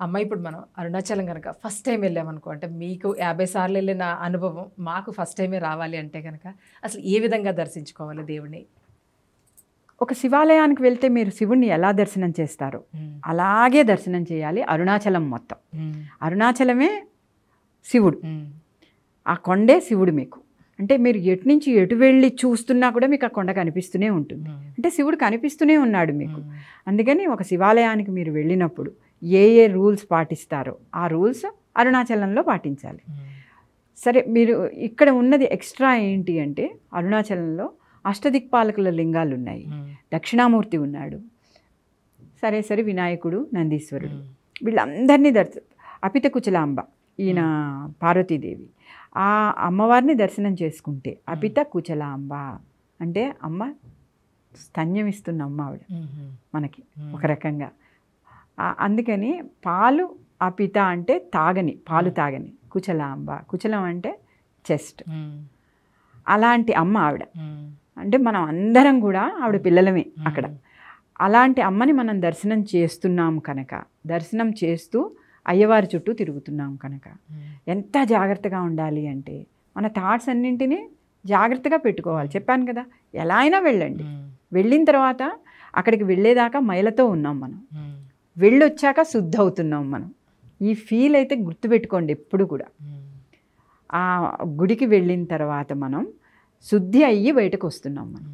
అమ్మ ఇప్పుడు మనం అరుణాచలం గనక ఫస్ట్ టైం వెళ్ళామనుకో, అంటే మీకు 50 సార్లు వెళ్ళిన అనుభవం మాకు ఫస్ట్ టైమే రావాలి అంటే గనక అసలు ఏ విధంగా దర్శించుకోవాలి దేవుడిని? ఒక శివాలయానికి వెళ్తే మీరు శివుణ్ణి ఎలా దర్శనం చేస్తారో అలాగే దర్శనం చేయాలి. అరుణాచలం మొత్తం, అరుణాచలమే శివుడు, ఆ కొండే శివుడు మీకు. అంటే మీరు ఎటు నుంచి ఎటు వెళ్ళి చూస్తున్నా కూడా మీకు ఆ కొండ కనిపిస్తూనే ఉంటుంది. అంటే శివుడు కనిపిస్తూనే ఉన్నాడు మీకు. అందుకని ఒక శివాలయానికి మీరు వెళ్ళినప్పుడు ఏ ఏ రూల్స్ పాటిస్తారో ఆ రూల్స్ అరుణాచలంలో పాటించాలి. సరే, మీరు ఇక్కడ ఉన్నది ఎక్స్ట్రా ఏంటి అంటే అరుణాచలంలో అష్టదిక్పాలకుల లింగాలు ఉన్నాయి. దక్షిణామూర్తి ఉన్నాడు, సరే వినాయకుడు, నందీశ్వరుడు, వీళ్ళందరినీ అపిత కుచలాంబ, ఈయన పార్వతీదేవి. ఆ అమ్మవారిని దర్శనం చేసుకుంటే అపిత కుచలాంబ అంటే అమ్మ స్తన్యం ఇస్తున్న అమ్మ ఆవిడ మనకి ఒక రకంగా. అందుకని పాలు అపిత అంటే తాగని, పాలు తాగని. కుచలాంబ, కుచలం అంటే చెస్ట్. అలాంటి అమ్మ ఆవిడ. అంటే మనం అందరం కూడా ఆవిడ పిల్లలమే అక్కడ. అలాంటి అమ్మని మనం దర్శనం చేస్తున్నాము కనుక, దర్శనం చేస్తూ అయ్యవారి చుట్టూ తిరుగుతున్నాం కనుక ఎంత జాగ్రత్తగా ఉండాలి అంటే మన థాట్స్ అన్నింటినీ జాగ్రత్తగా పెట్టుకోవాలి. చెప్పాను కదా, ఎలా అయినా వెళ్ళండి. వెళ్ళిన తర్వాత అక్కడికి వెళ్ళేదాకా మైలతో ఉన్నాం మనం, వెళ్ళొచ్చాక శుద్ధ అవుతున్నాం మనం. ఈ ఫీల్ అయితే గుర్తుపెట్టుకోండి ఎప్పుడు కూడా. ఆ గుడికి వెళ్ళిన తర్వాత మనం శుద్ధి అయ్యి బయటకు వస్తున్నాం మనం.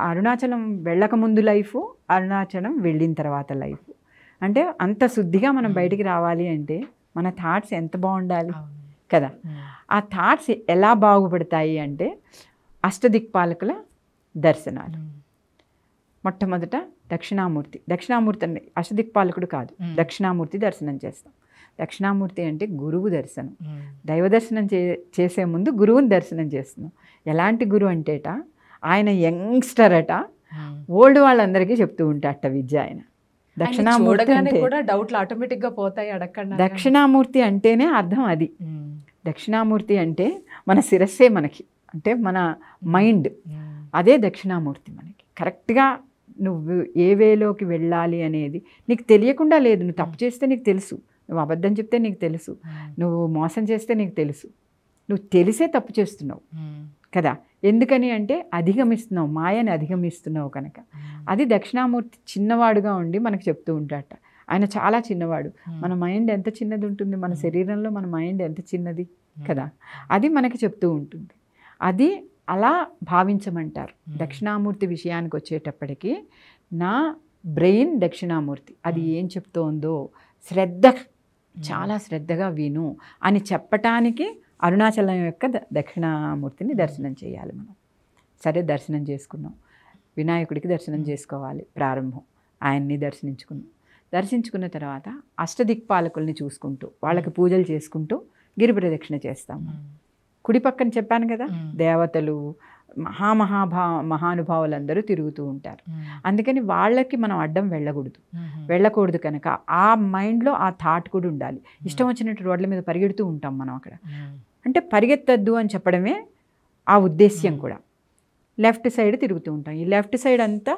అరుణాచలం వెళ్ళకముందు లైఫ్, అరుణాచలం వెళ్ళిన తర్వాత లైఫ్. అంటే అంత శుద్ధిగా మనం బయటికి రావాలి అంటే మన థాట్స్ ఎంత బాగుండాలి కదా. ఆ థాట్స్ ఎలా బాగుపడతాయి అంటే అష్టదిక్పాలకుల దర్శనాలు. మొట్టమొదట దక్షిణామూర్తి అంటే అష్టదిక్పాలకుడు కాదు, దక్షిణామూర్తి దర్శనం చేస్తాం. దక్షిణామూర్తి అంటే గురువు దర్శనం. దైవ దర్శనం చేసే ముందు గురువుని దర్శనం చేస్తున్నాం. ఎలాంటి గురువు అంటేట ఆయన యంగ్స్టర్ అట, ఓల్డ్ వాళ్ళందరికీ చెప్తూ ఉంటాట విద్య ఆయన. దక్షిణామూర్తి అంటే కూడా డౌట్లు ఆటోమేటిక్గా పోతాయి అడగండి. దక్షిణామూర్తి అంటేనే అర్థం అది. దక్షిణామూర్తి అంటే మన శిరస్సే మనకి, అంటే మన మైండ్, అదే దక్షిణామూర్తి మనకి. కరెక్ట్గా నువ్వు ఏ వేలోకి వెళ్ళాలి అనేది నీకు తెలియకుండా లేదు. నువ్వు తప్పు చేస్తే నీకు తెలుసు, నువ్వు అబద్ధం చెప్తే నీకు తెలుసు, నువ్వు మోసం చేస్తే నీకు తెలుసు. నువ్వు తెలిసే తప్పు చేస్తున్నావు కదా. ఎందుకని అంటే అధిగమిస్తున్నావు, మాయని అధిగమిస్తున్నావు కనుక. అది దక్షిణామూర్తి చిన్నవాడుగా ఉండి మనకు చెప్తూ ఉంటాడట. ఆయన చాలా చిన్నవాడు. మన మైండ్ ఎంత చిన్నది ఉంటుంది, మన శరీరంలో మన మైండ్ ఎంత చిన్నది కదా, అది మనకి చెప్తూ ఉంటుంది. అది అలా భావించమంటారు. దక్షిణామూర్తి విషయానికి వచ్చేటప్పటికి నా బ్రెయిన్ దక్షిణామూర్తి, అది ఏం చెప్తోందో చాలా శ్రద్ధగా విను అని చెప్పటానికి అరుణాచలం యొక్క దక్షిణామూర్తిని దర్శనం చేయాలి మనం. సరే, దర్శనం చేసుకున్నాం. వినాయకుడికి దర్శనం చేసుకోవాలి ప్రారంభం. ఆయన్ని దర్శించుకున్న తర్వాత అష్టదిక్పాలకుల్ని చూసుకుంటూ వాళ్ళకి పూజలు చేసుకుంటూ గిరి ప్రదక్షిణ చేస్తాము. కుడి పక్కన చెప్పాను కదా, దేవతలు, మహానుభావులందరూ తిరుగుతూ ఉంటారు. అందుకని వాళ్ళకి మనం అడ్డం వెళ్ళకూడదు కనుక ఆ మైండ్లో ఆ థాట్ కూడా ఉండాలి. ఇష్టం వచ్చినట్టు రోడ్ల మీద పరిగెడుతూ ఉంటాం మనం అక్కడ. అంటే పరిగెత్తద్దు అని చెప్పడమే ఆ ఉద్దేశ్యం కూడా. లెఫ్ట్ సైడ్ తిరుగుతూ ఉంటాం. ఈ లెఫ్ట్ సైడ్ అంతా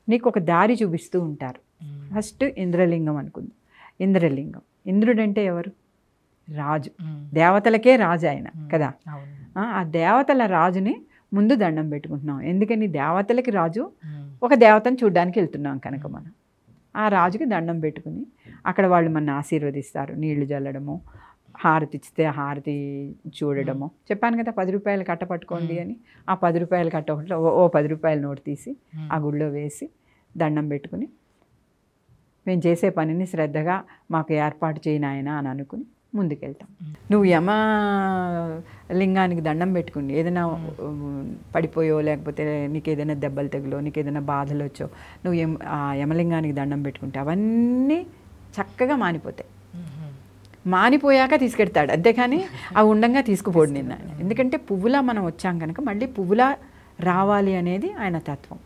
నీకు ఒక దారి చూపిస్తూ ఉంటారు. ఫస్ట్ ఇంద్రలింగం అనుకుంది. ఇంద్రుడు అంటే ఎవరు? రాజు, దేవతలకే రాజు ఆయన కదా. ఆ దేవతల రాజుని ముందు దండం పెట్టుకుంటున్నాం. ఎందుకని? దేవతలకి రాజు, ఒక దేవతను చూడ్డానికి వెళ్తున్నాం కనుక మనం ఆ రాజుకి దండం పెట్టుకుని అక్కడ వాళ్ళు మన ఆశీర్వదిస్తారు. నీళ్లు జల్లడము, హారతి ఇస్తే హారతి చూడడము. చెప్పాను కదా 10 రూపాయలు కట్ట పట్టుకోండి అని. ఆ 10 రూపాయలు కట్ట ఒకటి 10 రూపాయల నోటు తీసి ఆ గుడిలో వేసి దండం పెట్టుకుని, మేము చేసే పనిని శ్రద్ధగా మాకు ఏర్పాటు చేయను ఆయన అని అనుకుని ముందుకెళ్తాం. నువ్వు యమ లింగానికి దండం పెట్టుకుని ఏదైనా పడిపోయో, లేకపోతే నీకు ఏదైనా దెబ్బలు తగిలో, నీకు ఏదైనా బాధలు వచ్చో, నువ్వు ఆ యమలింగానికి దండం పెట్టుకుంటే అవన్నీ చక్కగా మానిపోతాయి. మానిపోయాక తీసుకెడతాడు, అంతేకాని అవి ఉండంగా తీసుకుపోడు నిన్న. ఎందుకంటే పువ్వులా మనం వచ్చాం కనుక మళ్ళీ పువ్వులా రావాలి అనేది ఆయన తత్వం.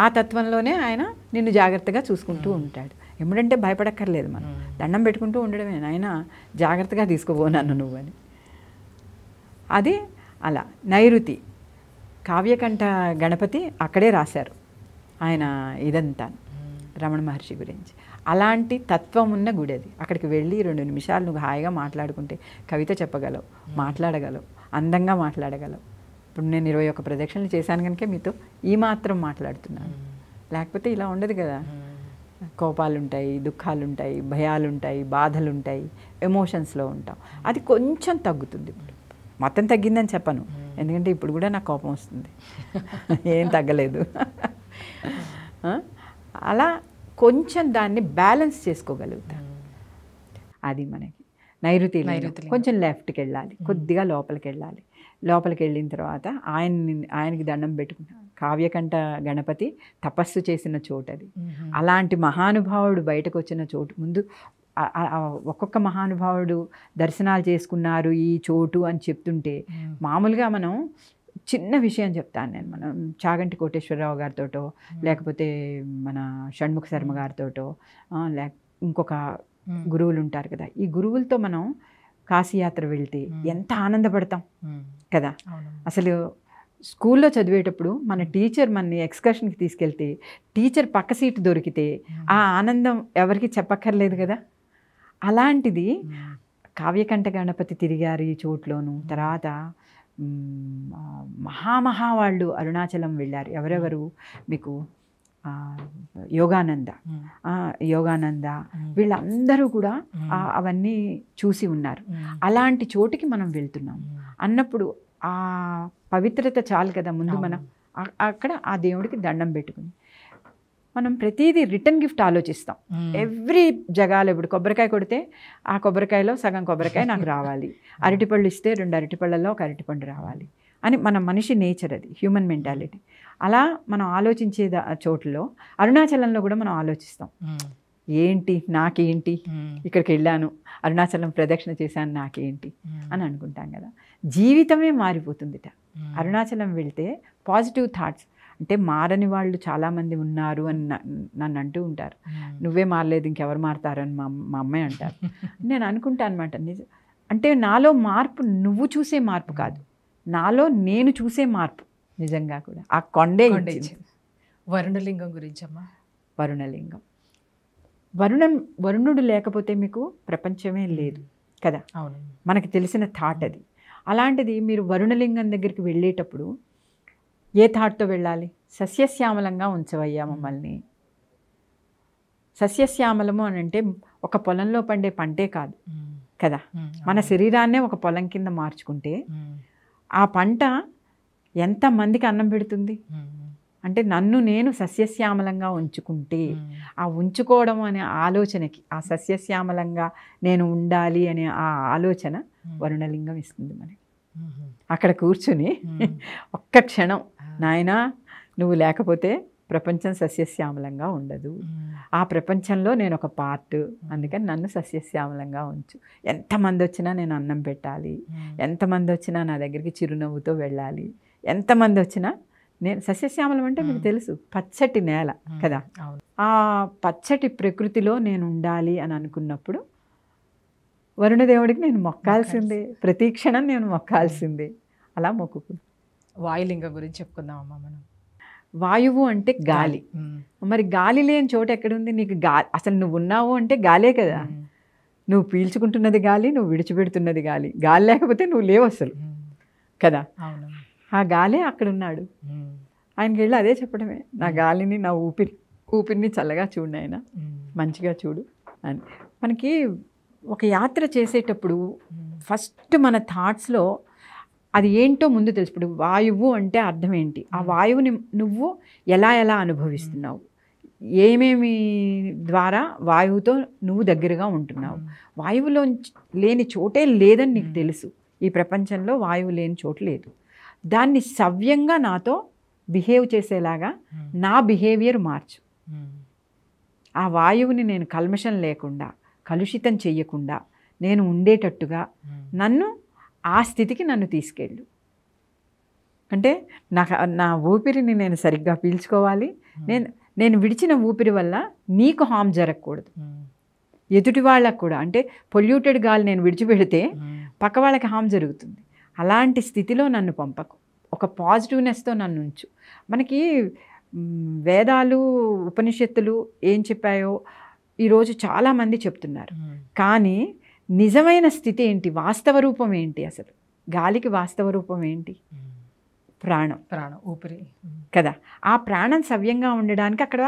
ఆ తత్వంలోనే ఆయన నిన్ను జాగ్రత్తగా చూసుకుంటూ ఉంటాడు. ఎప్పుడంటే భయపడక్కర్లేదు, మనం దండం పెట్టుకుంటూ ఉండడమే, ఆయన జాగ్రత్తగా తీసుకుపోనాను నువ్వని. అది అలా. నైరుతి కావ్యకంఠ గణపతి అక్కడే రాశారు ఆయన ఇదంతా. రమణ మహర్షి గురించి. అలాంటి తత్వం ఉన్న గుడి అది. అక్కడికి వెళ్ళి 2 నిమిషాలు నువ్వు హాయిగా మాట్లాడుకుంటే కవిత చెప్పగలవు, మాట్లాడగలవు, అందంగా మాట్లాడగలవు. ఇప్పుడు నేను 21 ప్రదక్షిణలు చేశాను కనుక మీతో ఈ మాత్రం మాట్లాడుతున్నాను. లేకపోతే ఇలా ఉండదు కదా. కోపాలు ఉంటాయి, దుఃఖాలు ఉంటాయి, భయాలు ఉంటాయి, బాధలు ఉంటాయి, ఎమోషన్స్లో ఉంటాం. అది కొంచెం తగ్గుతుంది. ఇప్పుడు మొత్తం తగ్గిందని చెప్పను, ఎందుకంటే ఇప్పుడు కూడా నాకు కోపం వస్తుంది, ఏం తగ్గలేదు. అలా కొంచెం దాన్ని బ్యాలెన్స్ చేసుకోగలుగుతాం. అది మనకి నైరుతి. కొంచెం లెఫ్ట్కి వెళ్ళాలి, కొద్దిగా లోపలికి వెళ్ళాలి. లోపలికి వెళ్ళిన తర్వాత ఆయనకి దండం పెట్టుకున్నాను. కావ్యకంఠ గణపతి తపస్సు చేసిన చోటు అది. అలాంటి మహానుభావుడు బయటకు వచ్చిన చోటు ముందు ఒక్కొక్క మహానుభావుడు దర్శనాలు చేసుకున్నారు ఈ చోటు అని చెప్తుంటే, మామూలుగా మనం చిన్న విషయం చెప్తాను నేను. మనం చాగంటి కోటేశ్వరరావు గారితోటో, లేకపోతే మన షణ్ముఖ శర్మ గారితోటో, ఇంకొక గురువులు ఉంటారు కదా, ఈ గురువులతో మనం కాశీయాత్ర వెళ్తే ఎంత ఆనందపడతాం కదా. అసలు స్కూల్లో చదివేటప్పుడు మన టీచర్ మనని ఎక్స్కర్షన్కి తీసుకెళ్తే టీచర్ పక్క సీటు దొరికితే ఆ ఆనందం ఎవరికి చెప్పక్కర్లేదు కదా. అలాంటిది కావ్యకంఠ గణపతి తిరిగారు ఈ చోట్లోను. తర్వాత మహామహా వాళ్ళు అరుణాచలం వెళ్ళారు. ఎవరెవరు మీకు యోగానంద వీళ్ళందరూ కూడా అవన్నీ చూసి ఉన్నారు. అలాంటి చోటికి మనం వెళ్తున్నాం అన్నప్పుడు ఆ పవిత్రత చాలు కదా. ముందు మనం అక్కడ ఆ దేవుడికి దండం పెట్టుకుని మనం ప్రతిదీ రిటర్న్ గిఫ్ట్ ఆలోచిస్తాం. ఎవ్రీ జగాలో ఇప్పుడు కొబ్బరికాయ కొడితే ఆ కొబ్బరికాయలో సగం కొబ్బరికాయ నాకు రావాలి, అరటిపళ్ళు ఇస్తే 2 అరటిపళ్ళల్లో 1 అరటిపండు రావాలి అని మన మనిషి నేచర్, అది హ్యూమన్ మెంటాలిటీ. అలా మనం ఆలోచించే చోట్లలో అరుణాచలంలో కూడా మనం ఆలోచిస్తాం, ఏంటి నాకేంటి, ఇక్కడికి వెళ్ళాను అరుణాచలం ప్రదక్షిణ చేశాను నాకేంటి అని అనుకుంటాం కదా. జీవితమే మారిపోతుందిట అరుణాచలం వెళ్తే. పాజిటివ్ థాట్స్ అంటే మారని వాళ్ళు చాలామంది ఉన్నారు అని నన్ను అంటూ ఉంటారు. నువ్వే మారలేదు ఇంకెవరు మారతారని మా అమ్మాయి అంటారు. నేను అనుకుంటా అనమాట, నిజం అంటే నాలో మార్పు నువ్వు చూసే మార్పు కాదు, నాలో నేను చూసే మార్పు నిజంగా కూడా. ఆ కొండే వరుణలింగం గురించి అమ్మా. వరుణలింగం, వరుణుడు లేకపోతే మీకు ప్రపంచమే లేదు కదా. అవును, మనకి తెలిసిన థాట్ అది. అలాంటిది మీరు వరుణలింగం దగ్గరికి వెళ్ళేటప్పుడు ఏ థాట్తో వెళ్ళాలి? సస్యశ్యామలంగా ఉంచవయ్యా మమ్మల్ని. సస్యశ్యామలము అని అంటే ఒక పొలంలో పండే పంటే కాదు కదా. మన శరీరాన్నే ఒక పొలం కింద మార్చుకుంటే ఆ పంట ఎంతమందికి అన్నం పెడుతుంది అంటే, నన్ను నేను సస్యశ్యామలంగా ఉంచుకుంటే, ఆ ఉంచుకోవడం అనే ఆలోచనకి, ఆ సస్యశ్యామలంగా నేను ఉండాలి అనే ఆ ఆలోచన వరుణలింగం ఇస్తుంది మనకి. అక్కడ కూర్చుని ఒక్క క్షణం, నాయనా నువ్వు లేకపోతే ప్రపంచం సస్యశ్యామలంగా ఉండదు, ఆ ప్రపంచంలో నేను ఒక పార్ట్, అందుకని నన్ను సస్యశ్యామలంగా ఉంచు. ఎంతమంది వచ్చినా నేను అన్నం పెట్టాలి, ఎంతమంది వచ్చినా నా దగ్గరికి చిరునవ్వుతో వెళ్ళాలి, ఎంతమంది వచ్చినా నేను సస్యశ్యామలం అంటే మీకు తెలుసు, పచ్చటి నేల కదా. ఆ పచ్చటి ప్రకృతిలో నేను ఉండాలి అని అనుకున్నప్పుడు వరుణదేవుడికి నేను మొక్కాల్సిందే, ప్రతి క్షణం నేను మొక్కాల్సిందే. అలా మొక్కుకున్నాను. వాయులింగం గురించి చెప్పుకుందామమ్మా మనం. వాయువు అంటే గాలి. మరి గాలి లేని చోట ఎక్కడుంది నీకు? అసలు నువ్వు ఉన్నావు అంటే గాలే కదా. నువ్వు పీల్చుకుంటున్నది గాలి, నువ్వు విడిచిపెడుతున్నది గాలి. గాలి లేకపోతే నువ్వు లేవు అసలు కదా. ఆ గాలే అక్కడ ఉన్నాడు. ఆయనకి వెళ్ళి అదే చెప్పడమే, నా గాలిని, నా ఊపిరిని చల్లగా చూడు నాయన, మంచిగా చూడు అని. మనకి ఒక యాత్ర చేసేటప్పుడు ఫస్ట్ మన థాట్స్లో అది ఏంటో ముందు తెలుసు. ఇప్పుడు వాయువు అంటే అర్థం ఏంటి, ఆ వాయువుని నువ్వు ఎలా ఎలా అనుభవిస్తున్నావు, ఏమేమి ద్వారా వాయువుతో నువ్వు దగ్గరగా ఉంటున్నావు. వాయువులో లేని చోటే లేదని నీకు తెలుసు, ఈ ప్రపంచంలో వాయువు లేని చోటు లేదు. దాన్ని సవ్యంగా నాతో బిహేవ్ చేసేలాగా నా బిహేవియర్ మార్చు. ఆ వాయువుని నేను కల్మషం లేకుండా, కలుషితం చెయ్యకుండా నేను ఉండేటట్టుగా నన్ను ఆ స్థితికి నన్ను తీసుకెళ్ళు. అంటే నా ఊపిరిని నేను సరిగ్గా పీల్చుకోవాలి. నేను విడిచిన ఊపిరి వల్ల నీకు హామ్ జరగకూడదు, ఎదుటి వాళ్ళకు కూడా. అంటే పొల్యూటెడ్ గాలి నేను విడిచిపెడితే పక్క వాళ్ళకి హామ్ జరుగుతుంది. అలాంటి స్థితిలో నన్ను పంపకు, ఒక పాజిటివ్నెస్తో నన్ను ఉంచు. మనకి వేదాలు ఉపనిషత్తులు ఏం చెప్పాయో ఈరోజు చాలామంది చెప్తున్నారు. కానీ నిజమైన స్థితి ఏంటి, వాస్తవ రూపం ఏంటి, అసలు గాలికి వాస్తవ రూపం ఏంటి? ప్రాణం, ఊపిరి కదా. ఆ ప్రాణం సవ్యంగా ఉండడానికి అక్కడ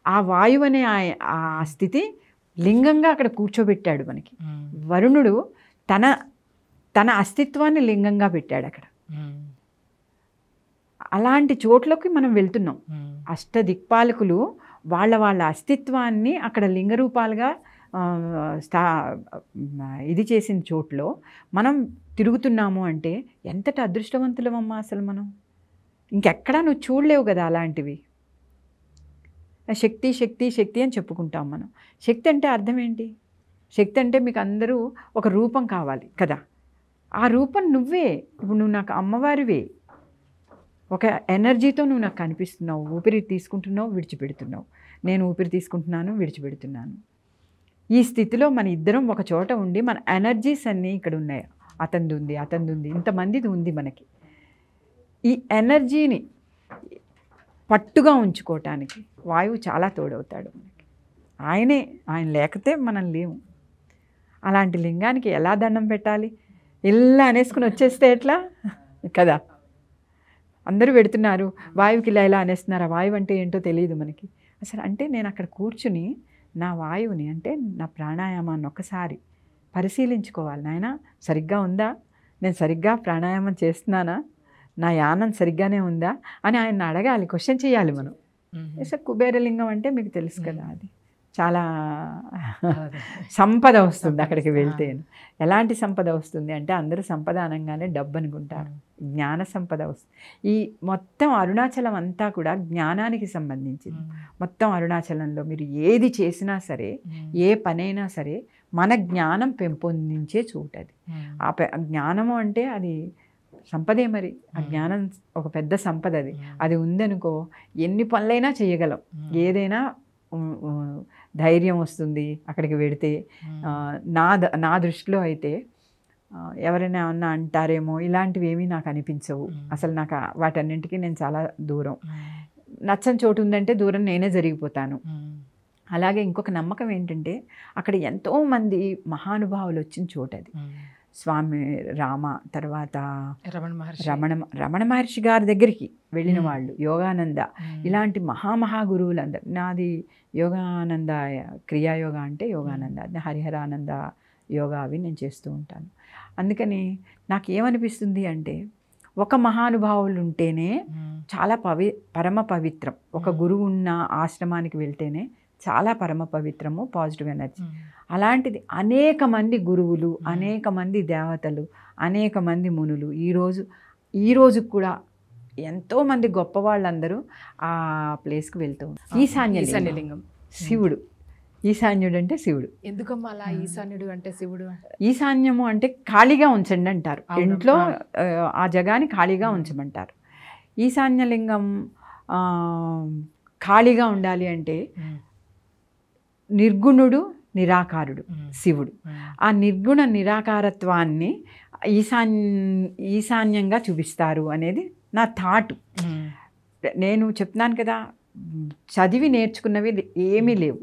ఆ వాయువు అనే ఆ స్థితి లింగంగా అక్కడ కూర్చోబెట్టాడు మనకి. వరుణుడు తన అస్తిత్వాన్ని లింగంగా పెట్టాడు అక్కడ. అలాంటి చోట్లోకి మనం వెళ్తున్నాం. అష్టదిక్పాలకులు వాళ్ళ అస్తిత్వాన్ని అక్కడ లింగ రూపాలుగా ఇది చేసిన చోట్లో మనం తిరుగుతున్నాము అంటే ఎంతటి అదృష్టవంతులమమ్మా అసలు మనం. ఇంకెక్కడా నువ్వు చూడలేవు కదా అలాంటివి. శక్తి శక్తి శక్తి అని చెప్పుకుంటాం మనం. శక్తి అంటే అర్థం ఏంటి? శక్తి అంటే మీకు అందరూ ఒక రూపం కావాలి కదా. ఆ రూపం నువ్వే. ఇప్పుడు నువ్వు నాకు అమ్మవారివే. ఒక ఎనర్జీతో నువ్వు నాకు కనిపిస్తున్నావు. ఊపిరి తీసుకుంటున్నావు, విడిచిపెడుతున్నావు. నేను ఊపిరి తీసుకుంటున్నాను, విడిచిపెడుతున్నాను. ఈ స్థితిలో మన ఇద్దరం ఒక చోట ఉండి మన ఎనర్జీస్ అన్నీ ఇక్కడ ఉన్నాయి. అతనిది ఉంది, అతనిది ఉంది, ఇంతమందిది ఉంది మనకి. ఈ ఎనర్జీని పట్టుగా ఉంచుకోవటానికి వాయువు చాలా తోడవుతాడు మనకి. ఆయన లేకపోతే మనం లేము. అలాంటి లింగానికి ఎలా దండం పెట్టాలి? ఇలా అనేసుకుని వచ్చేస్తే ఎట్లా కదా. అందరూ పెడుతున్నారు, వాయువుకి ఇలా అనేస్తున్నారు. ఆ వాయువు అంటే ఏంటో తెలియదు మనకి అసలు. అంటే నేను అక్కడ కూర్చుని నా వాయువుని, అంటే నా ప్రాణాయామాన్ని ఒకసారి పరిశీలించుకోవాలి. నాయన సరిగ్గా ఉందా, నేను సరిగ్గా ప్రాణాయామం చేస్తున్నానా, నా యానం సరిగ్గానే ఉందా అని ఆయన అడగాలి, క్వశ్చన్ చేయాలి మనం. సార్ కుబేరలింగం అంటే మీకు తెలుసు కదా, అది చాలా సంపద వస్తుంది అక్కడికి వెళ్తే. ఎలాంటి సంపద వస్తుంది అంటే అందరూ సంపద అనగానే డబ్బు అనుకుంటారు. జ్ఞాన సంపద వస్తుంది. ఈ మొత్తం అరుణాచలం అంతా కూడా జ్ఞానానికి సంబంధించింది. మొత్తం అరుణాచలంలో మీరు ఏది చేసినా సరే, ఏ పనైనా సరే మన జ్ఞానం పెంపొందించే చోటు అది. ఆ జ్ఞానము అంటే అది సంపదే. మరి ఆ జ్ఞానం ఒక పెద్ద సంపద. అది ఉందనుకో ఎన్ని పనులైనా చేయగలం, ఏదైనా ధైర్యం వస్తుంది అక్కడికి వెడితే. నా దృష్టిలో అయితే ఎవరైనా ఏమన్నా అంటారేమో ఇలాంటివి ఏమీ నాకు అనిపించవు అసలు. నాకు వాటన్నింటికి నేను చాలా దూరం. నచ్చని చోటు ఉందంటే దూరం నేనే జరిగిపోతాను. అలాగే ఇంకొక నమ్మకం ఏంటంటే అక్కడ ఎంతోమంది మహానుభావులు వచ్చిన చోటు అది. స్వామి రామ, తర్వాత రమణ మహర్షి గారి దగ్గరికి వెళ్ళిన వాళ్ళు, యోగానంద, ఇలాంటి మహా గురువులందరూ. నాది యోగానంద క్రియాయోగా అంటే యోగానంద, హరిహరానంద యోగా అవి నేను చేస్తూ ఉంటాను. అందుకని నాకు ఏమనిపిస్తుంది అంటే ఒక మహానుభావులు ఉంటేనే చాలా పరమ పవిత్రం. ఒక గురువు ఉన్న ఆశ్రమానికి వెళ్తేనే చాలా పరమ పవిత్రము, పాజిటివ్ ఎనర్జీ. అలాంటిది అనేక మంది గురువులు, అనేక మంది దేవతలు, అనేక మంది మునులు ఈ రోజు కూడా ఎంతోమంది గొప్ప వాళ్ళందరూ ఆ ప్లేస్కి వెళ్తూ ఉంటారు. ఈశాన్యలింగం శివుడు. ఈశాన్యుడు అంటే శివుడు. ఎందుకమ్మా అలా ఈశాన్యుడు అంటే శివుడు? ఈశాన్యము అంటే ఖాళీగా ఉంచండి అంటారు. ఇంట్లో ఆ జగాని ఖాళీగా ఉంచమంటారు. ఈశాన్యలింగం ఖాళీగా ఉండాలి అంటే నిర్గుణుడు, నిరాకారుడు శివుడు. ఆ నిర్గుణ నిరాకారత్వాన్ని ఈశాన్యంగా చూపిస్తారు అనేది నా థాట్. నేను చెప్తున్నాను కదా, చదివి నేర్చుకున్నవి ఏమీ లేవు.